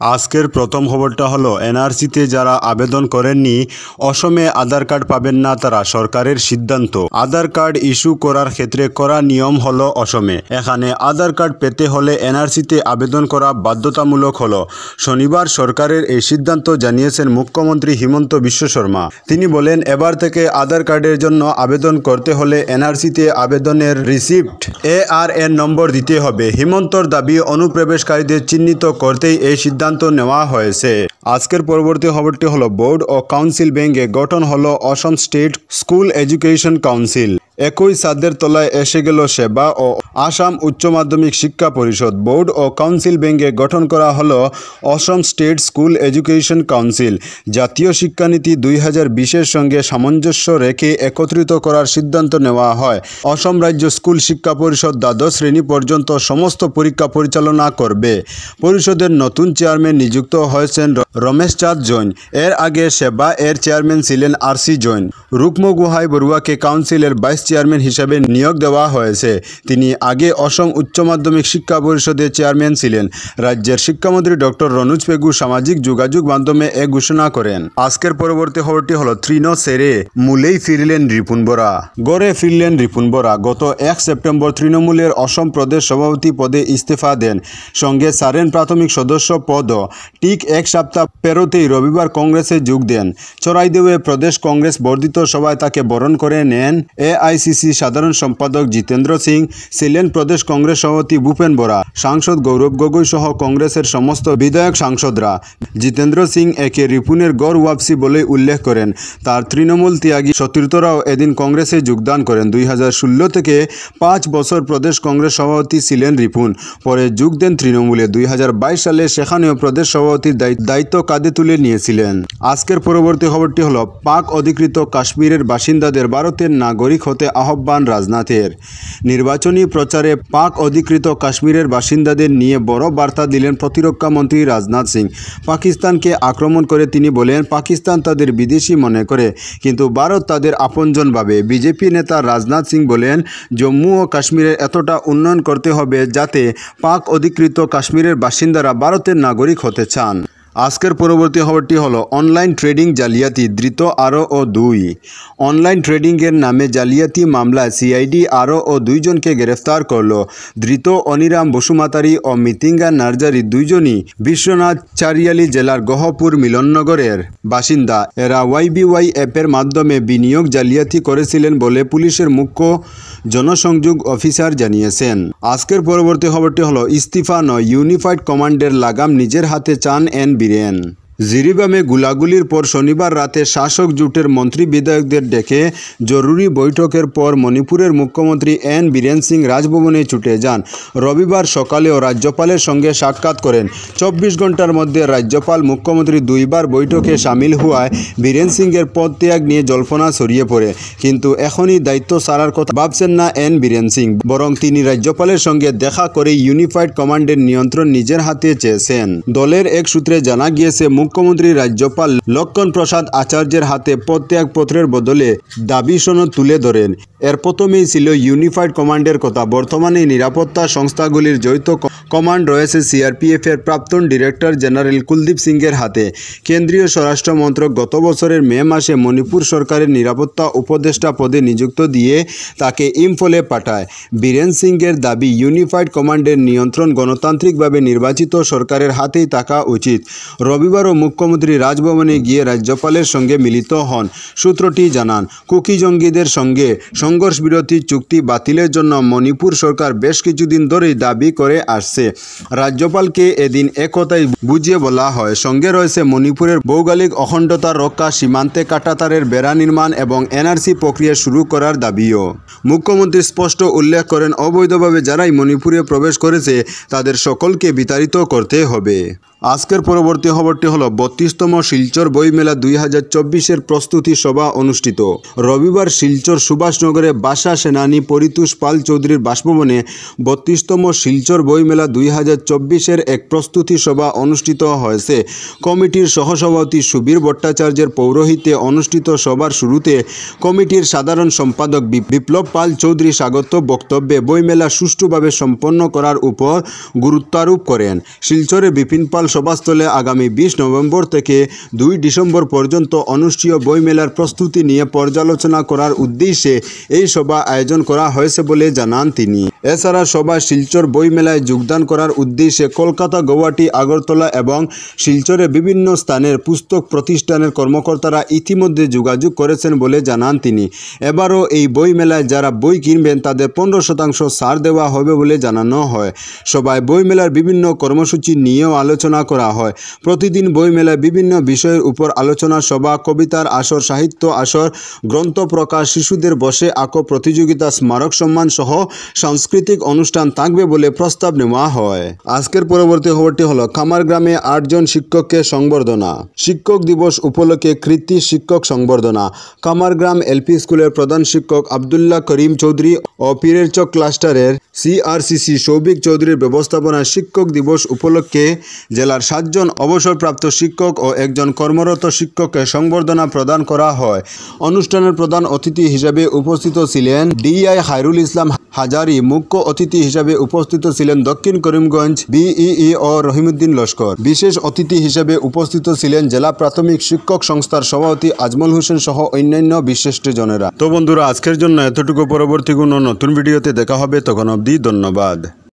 আজকের প্রথম খবরটা হলো এনআরসিতে যারা আবেদন করেননি অসমে আধার কার্ড পাবেন না তারা। সরকারের সিদ্ধান্ত, আধার কার্ড ইস্যু করার ক্ষেত্রে করা নিয়ম হলো অসমে। এখানে আধার কার্ড পেতে হলে এনআরসিতে আবেদন করা বাধ্যতামূলক হলো। শনিবার সরকারের এই সিদ্ধান্ত জানিয়েছেন মুখ্যমন্ত্রী হিমন্ত বিশ্ব শর্মা। তিনি বলেন, এবার থেকে আধার কার্ডের জন্য আবেদন করতে হলে এনআরসিতে আবেদনের রিসিপ্ট ARN নম্বর দিতে হবে। হিমন্তর দাবি, অনুপ্রবেশকারীদের চিহ্নিত করতেই এই সিদ্ধান্ত নেওয়া হয়েছে। আজকের পরবর্তী খবরটি হলো বোর্ড ও কাউন্সিল ভেঙে গঠন হলো অসম স্টেট স্কুল এডুকেশন কাউন্সিল। একই ছাদের তলায় এসে গেল সেবা ও আসাম উচ্চ মাধ্যমিক শিক্ষা পরিষদ। বোর্ড ও কাউন্সিল ভেঙে গঠন করা হলো অসম স্টেট স্কুল এডুকেশন কাউন্সিল। জাতীয় শিক্ষানীতি 2020-এর সঙ্গে সামঞ্জস্য রেখে একত্রিত করার সিদ্ধান্ত নেওয়া হয়। অসম রাজ্য স্কুল শিক্ষা পরিষদ দ্বাদশ শ্রেণী পর্যন্ত সমস্ত পরীক্ষা পরিচালনা করবে। পরিষদের নতুন চেয়ারম্যান নিযুক্ত হয়েছেন রমেশ চাঁদ জৈন। এর আগে সেবা এর চেয়ারম্যান ছিলেন RC জৈন। রুকম গোহাই বড়ুয়াকে কাউন্সিলের ভাইস চেয়ারম্যান হিসেবে নিয়োগ দেওয়া হয়েছে। তিনি আগে অসম উচ্চ মাধ্যমিক শিক্ষা পরিষদের চেয়ারম্যান ছিলেন। রাজ্যের শিক্ষামন্ত্রী ডক্টর রনোজ পেগু সামাজিক যোগাযোগ মাধ্যমে এ ঘোষণা করেন। আজকের পরবর্তী খবরটি হলো তৃণ সেরে মূলেই ফিরলেন রিপুন বরা। গড়ে ফিরলেন রিপুন বরা। গত 1 সেপ্টেম্বর তৃণমূলের অসম প্রদেশ সভাপতি পদে ইস্তফা দেন। সঙ্গে সারেন প্রাথমিক সদস্য পদও। ঠিক 1 সপ্তাহ পেরোতেই রবিবার কংগ্রেসে যোগ দেন। চড়াইদেউয়ে প্রদেশ কংগ্রেস বর্ধিত সভায় তাকে বরণ করে নেন AICC সাধারণ সম্পাদক জিতেন্দ্র সিং, ছিলেন প্রদেশ কংগ্রেস সভাপতি ভূপেন বরা, সাংসদ গৌরব গগৈ সহ কংগ্রেসের সমস্ত বিধায়ক সাংসদরা। জিতেন্দ্র সিং একে রিপুনের গড় ওয়াপসি বলে উল্লেখ করেন। তার তৃণমূল ত্যাগী সতীর্থরাও এদিন কংগ্রেসে যোগদান করেন। 2016 থেকে 5 বছর প্রদেশ কংগ্রেস সভাপতি ছিলেন রিপুন। পরে যোগ দেন তৃণমূলে। 2022 সালে সেখানেও প্রদেশ সভাপতির দায়িত্ব কাঁধে তুলে নিয়েছিলেন। আজকের পরবর্তী খবরটি হলো পাক অধিকৃত কাশ্মীরের বাসিন্দাদের ভারতের নাগরিক হতে আহ্বান রাজনাথের। নির্বাচনী প্রচারে পাক অধিকৃত কাশ্মীরের বাসিন্দাদের নিয়ে বড় বার্তা দিলেন প্রতিরক্ষা মন্ত্রী রাজনাথ সিং। পাকিস্তানকে আক্রমণ করে তিনি বলেন, পাকিস্তান তাদের বিদেশি মনে করে, কিন্তু ভারত তাদের আপনজন ভাবে। বিজেপি নেতা রাজনাথ সিং বলেন, জম্মু ও কাশ্মীরের এতটা উন্নয়ন করতে হবে যাতে পাক অধিকৃত কাশ্মীরের বাসিন্দারা ভারতের নাগরিক হতে চান। আজকের পরবর্তী খবরটি হলো অনলাইন ট্রেডিং জালিয়াতি, ধৃত আরও 2। অনলাইন ট্রেডিংয়ের নামে জালিয়াতি মামলায় CID আরও 2 জনকে গ্রেফতার করল। ধৃত অনিরাম বসুমাতারি ও মিতিঙ্গা নার্জারি 2 জনই বিশ্বনাথ চারিয়ালি জেলার গহপুর মিলননগরের বাসিন্দা। এরা YBY অ্যাপের মাধ্যমে বিনিয়োগ জালিয়াতি করেছিলেন বলে পুলিশের মুখ্য জনসংযোগ অফিসার জানিয়েছেন। আজকের পরবর্তী খবরটি হলো ইস্তিফা নয়, ইউনিফাইড কমান্ডের লাগাম নিজের হাতে চান এন বীরেন। জিরিবামে গোলাগুলির পর শনিবার রাতে শাসক জোটের মন্ত্রী বিধায়কদের ডেকে জরুরি বৈঠকের পর মণিপুরের মুখ্যমন্ত্রী এন বীরেন সিং রাজভবনে ছুটে যান। রবিবার সকালেও রাজ্যপালের সঙ্গে সাক্ষাৎ করেন। 24 ঘন্টার মধ্যে রাজ্যপাল মুখ্যমন্ত্রী 2 বার বৈঠকে সামিল হওয়ায় বীরেন সিংয়ের পদত্যাগ নিয়ে জল্পনা ছড়িয়ে পড়ে। কিন্তু এখনই দায়িত্ব ছাড়ার কথা ভাবছেন না এন বীরেন সিং, বরং তিনি রাজ্যপালের সঙ্গে দেখা করে ইউনিফাইড কমান্ডের নিয়ন্ত্রণ নিজের হাতে চেয়েছেন। দলের এক সূত্রে জানা গিয়েছে, মুখ্যমন্ত্রী রাজ্যপাল লক্ষণ প্রসাদ আচার্যের হাতে পদত্যাগপত্রের বদলে দাবি সনদ তুলে ধরেন। এর প্রথমেই ছিল ইউনিফাইড কমান্ডের কথা। বর্তমানে নিরাপত্তা সংস্থাগুলির যৌথ কমান্ড রয়েছে CRPF এর প্রাক্তন ডিরেক্টর জেনারেল কুলদীপ সিংয়ের হাতে। কেন্দ্রীয় স্বরাষ্ট্র মন্ত্রক গত বছরের মে মাসে মণিপুর সরকারের নিরাপত্তা উপদেষ্টা পদে নিযুক্ত দিয়ে তাকে ইম্ফলে পাঠায়। বীরেন সিংয়ের দাবি, ইউনিফাইড কমান্ডের নিয়ন্ত্রণ গণতান্ত্রিকভাবে নির্বাচিত সরকারের হাতেই থাকা উচিত। রবিবারও মুখ্যমন্ত্রী রাজভবনে গিয়ে রাজ্যপালের সঙ্গে মিলিত হন। সূত্রটি জানান, কুকি জঙ্গিদের সঙ্গে সংঘর্ষ বিরতি চুক্তি বাতিলের জন্য মণিপুর সরকার বেশ কিছুদিন ধরেই দাবি করে আসছে। রাজ্যপালকে এদিন একথাই বুঝিয়ে বলা হয়। সঙ্গে রয়েছে মণিপুরের ভৌগোলিক অখণ্ডতা রক্ষা, সীমান্তে কাঁটাতারের বেড়া নির্মাণ এবং NRC প্রক্রিয়া শুরু করার দাবিও। মুখ্যমন্ত্রী স্পষ্ট উল্লেখ করেন, অবৈধভাবে যারাই মণিপুরে প্রবেশ করেছে তাদের সকলকে বিতাড়িত করতে হবে। আজকের পরবর্তী খবরটি হলো 32তম শিলচর বইমেলা 2024-এর প্রস্তুতি সভা অনুষ্ঠিত। রবিবার শিলচর সুভাষনগরে ভাষা সেনানী পরিতোষ পাল চৌধুরীর বাসভবনে 32তম শিলচর বইমেলা 2024-এর এক প্রস্তুতি সভা অনুষ্ঠিত হয়েছে। কমিটির সহসভাপতি সুবীর ভট্টাচার্যের পৌরোহিত্যে অনুষ্ঠিত সভার শুরুতে কমিটির সাধারণ সম্পাদক বিপ্লব পাল চৌধুরী স্বাগত বক্তব্যে বইমেলা সুষ্ঠুভাবে সম্পন্ন করার উপর গুরুত্বারোপ করেন। শিলচরের বিপিন পাল সভাস্থলে আগামী 20 নভেম্বর থেকে 2 ডিসেম্বর পর্যন্ত অনুষ্ঠেয় বইমেলার প্রস্তুতি নিয়ে পর্যালোচনা করার উদ্দেশ্যে এই সভা আয়োজন করা হয়েছে বলে জানান তিনি। এছাড়া সভা শিলচর বইমেলায় যোগদান করার উদ্দেশ্যে কলকাতা, গৌহাটি, আগরতলা এবং শিলচরে বিভিন্ন স্থানের পুস্তক প্রতিষ্ঠানের কর্মকর্তারা ইতিমধ্যে যোগাযোগ করেছেন বলে জানান তিনি। এবারও এই বইমেলায় যারা বই কিনবেন তাদের 15% ছাড় দেওয়া হবে বলে জানানো হয়। সভায় বইমেলার বিভিন্ন কর্মসূচি নিয়েও আলোচনা করা হয়। প্রতিদিন বইমেলায় বিভিন্ন বিষয়ের উপর আলোচনা সভা, কবিতার আসর, সাহিত্য আসর, গ্রন্থ প্রকাশ, শিশুদের বসে আঁকো প্রতিযোগিতা, স্মারক সম্মান সহ সাংস্কৃতিক অনুষ্ঠান থাকবে বলে প্রস্তাব নেওয়া হয়। আজকের পরবর্তী খবরটি হলো খামারগ্রামে 8 জন শিক্ষককে সংবর্ধনা। শিক্ষক দিবস উপলক্ষে কৃতি শিক্ষক সংবর্ধনা। খামারগ্রাম এলপি স্কুলের প্রধান শিক্ষক আবদুল্লাহ করিম চৌধুরী ও পীরেরচক ক্লাস্টারের সিআরসিসি সৌভিক চৌধুরীর ব্যবস্থাপনায় শিক্ষক দিবস উপলক্ষে জেলার 7 জন অবসরপ্রাপ্ত শিক্ষক ও 1 জন কর্মরত শিক্ষককে সংবর্ধনা প্রদান করা হয়। অনুষ্ঠানের প্রধান অতিথি হিসেবে উপস্থিত ছিলেন ডিআই খায়রুল ইসলাম হাজারি। মুখ্য অতিথি হিসেবে উপস্থিত ছিলেন দক্ষিণ করিমগঞ্জ বিইই ও রহিমউদ্দিন লস্কর। বিশেষ অতিথি হিসেবে উপস্থিত ছিলেন জেলা প্রাথমিক শিক্ষক সংস্থার সভাপতি আজমল হোসেন সহ অন্যান্য বিশিষ্টজনেরা। তো বন্ধুরা, আজকের জন্য এতটুকু। পরবর্তী কোনো নতুন ভিডিওতে দেখা হবে, তখন অবধি ধন্যবাদ।